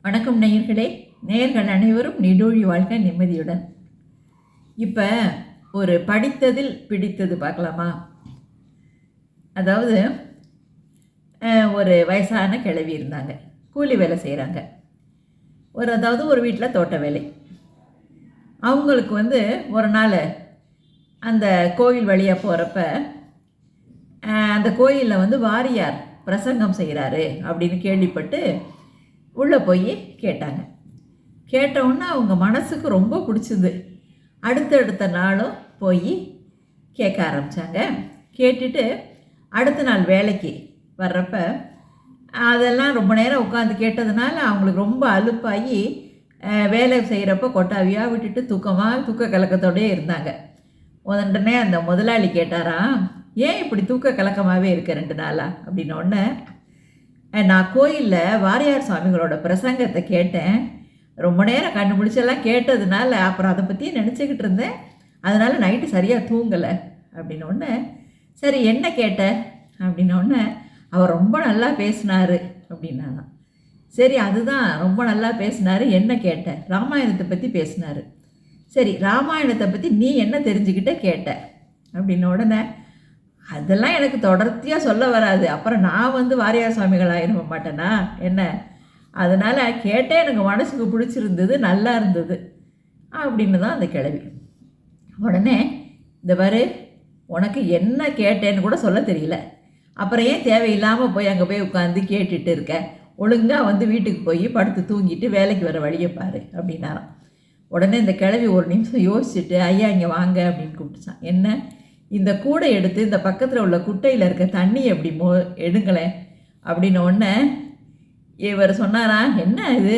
வணக்கம் நேயர்களே. நேயர்கள் அனைவரும் நீடூழி வாழ்க்கை நிம்மதியுடன். இப்போ ஒரு படித்ததில் பிடித்தது பார்க்கலாமா? அதாவது ஒரு வயசான கிழவி இருந்தாங்க. கூலி வேலை செய்கிறாங்க. அதாவது ஒரு வீட்டில் தோட்ட வேலை. அவங்களுக்கு ஒரு நாள் அந்த கோயில் வழியாக போகிறப்ப அந்த கோயிலில் வாரியார் பிரசங்கம் செய்கிறாரு அப்படின்னு கேள்விப்பட்டு உள்ளே போய் கேட்டாங்க. கேட்டவுடனே அவங்க மனசுக்கு ரொம்ப பிடிச்சிது. அடுத்தடுத்த நாளும் போய் கேட்க ஆரம்பித்தாங்க. கேட்டுட்டு அடுத்த நாள் வேலைக்கு வர்றப்ப அதெல்லாம் ரொம்ப நேரம் உட்காந்து கேட்டதுனால அவங்களுக்கு ரொம்ப அலுப்பாகி வேலை செய்கிறப்ப கொட்டாவியாக விட்டுட்டு தூக்க கலக்கத்தோடே இருந்தாங்க. உடனே அந்த முதலாளி கேட்டாராம், ஏன் இப்படி தூக்க கலக்கமாகவே இருக்க 2 நாளாக அப்படின்னோடனே, நான் கோயிலில் வாரியார் சுவாமிகளோட பிரசங்கத்தை கேட்டேன். ரொம்ப நேரம் கண்டுபிடிச்செல்லாம் கேட்டதுனால அப்புறம் அதை பற்றி நினச்சிக்கிட்டு இருந்தேன். அதனால் நைட்டு சரியாக தூங்கலை அப்படின்னோடனே, சரி என்ன கேட்ட அப்படின்னோடனே, அவர் ரொம்ப நல்லா பேசினார் அப்படின்னாதான். சரி அதுதான் ரொம்ப நல்லா பேசினார், என்ன கேட்ட? ராமாயணத்தை பற்றி பேசினார். சரி ராமாயணத்தை பற்றி நீ என்ன தெரிஞ்சுக்கிட்ட கேட்ட அப்படின்ன உடனே, அதெல்லாம் எனக்கு தொடர்ச்சியாக சொல்ல வராது, அப்புறம் நான் வாரியார் சுவாமிகள் ஆகிருக்க மாட்டேனா என்ன, அதனால் கேட்டேன், எனக்கு மனசுக்கு பிடிச்சிருந்தது, நல்லா இருந்தது அப்படின்னு தான் அந்த கிழவி. உடனே இந்த பாரு, உனக்கு என்ன கேட்டேன்னு கூட சொல்ல தெரியல, அப்புறம் ஏன் தேவையில்லாமல் போய் அங்கே போய் உட்காந்து கேட்டுட்டு இருக்க, ஒழுங்காக வீட்டுக்கு போய் படுத்து தூங்கிட்டு வேலைக்கு வர வழியை பாரு அப்படின்னாராம். உடனே இந்த கிழவி ஒரு நிமிஷம் யோசிச்சுட்டு, ஐயா இங்கே வாங்க அப்படின்னு கூப்பிட்டுச்சான். என்ன, இந்த கூடை எடுத்து இந்த பக்கத்தில் உள்ள குட்டையில் இருக்க தண்ணி எப்படி எடுங்களேன் அப்படின்னு ஒன்று இவர் சொன்னாரா, என்ன இது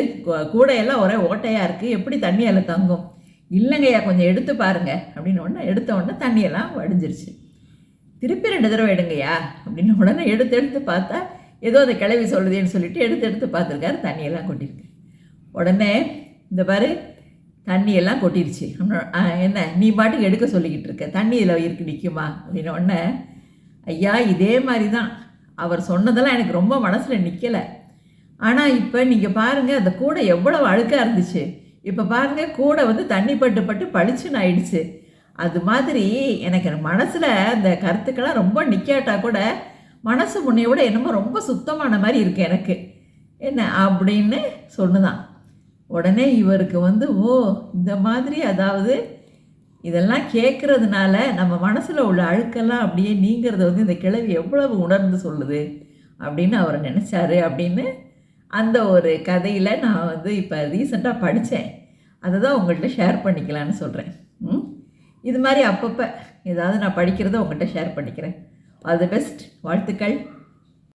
கூடையெல்லாம் ஒரே ஓட்டையாக இருக்குது, எப்படி தண்ணியெல்லாம் தங்கும்? இல்லைங்கய்யா கொஞ்சம் எடுத்து பாருங்கள் அப்படின்னு ஒன்று எடுத்த உடனே தண்ணியெல்லாம் வடிஞ்சிருச்சு. திருப்பி 2 தடவை எடுங்கய்யா அப்படின்னு உடனே எடுத்து பார்த்தா ஏதோ அந்த கிழவி சொல்லுதேன்னு சொல்லிட்டு எடுத்து பார்த்துருக்காரு, தண்ணியெல்லாம் கொட்டியிருக்கு. உடனே இந்த பாரு, தண்ணியெல்லாம் கொட்டிடுச்சு, என்ன நீ பாட்டுக்கு எடுக்க சொல்லிக்கிட்டு இருக்க, தண்ணி இதில் இருக்கு நிற்குமா அப்படின்னு உடனே, ஐயா இதே மாதிரி தான் அவர் சொன்னதெல்லாம் எனக்கு ரொம்ப மனசில் நிற்கலை, ஆனால் இப்போ நீங்கள் பாருங்கள் அந்த கூடை எவ்வளவு அழுக்காக இருந்துச்சு, இப்போ பாருங்கள் கூடை தண்ணி பட்டு பளிச்சுன்னு ஆயிடுச்சு. அது மாதிரி எனக்கு மனசில் அந்த கருத்துக்கெல்லாம் ரொம்ப நிற்காட்டா கூட மனசு முன்னையோட என்னமோ ரொம்ப சுத்தமான மாதிரி இருக்குது எனக்கு என்ன அப்படின்னு சொன்னுதான். உடனே இவருக்கு ஓ இந்த மாதிரி, அதாவது இதெல்லாம் கேட்குறதுனால நம்ம மனசில் உள்ள அழுக்கெல்லாம் அப்படியே நீங்கிறத இந்த கிழவி எவ்வளவு உணர்ந்து சொல்லுது அப்படின்னு அவர் நினச்சாரு அப்படின்னு அந்த ஒரு கதையில் நான் இப்போ ரீசெண்டாக படித்தேன். அதை தான் உங்கள்கிட்ட ஷேர் பண்ணிக்கலான்னு சொல்கிறேன். இது மாதிரி அப்பப்போ ஏதாவது நான் படிக்கிறத உங்கள்கிட்ட ஷேர் பண்ணிக்கிறேன். ஆல் தி பெஸ்ட், வாழ்த்துக்கள்.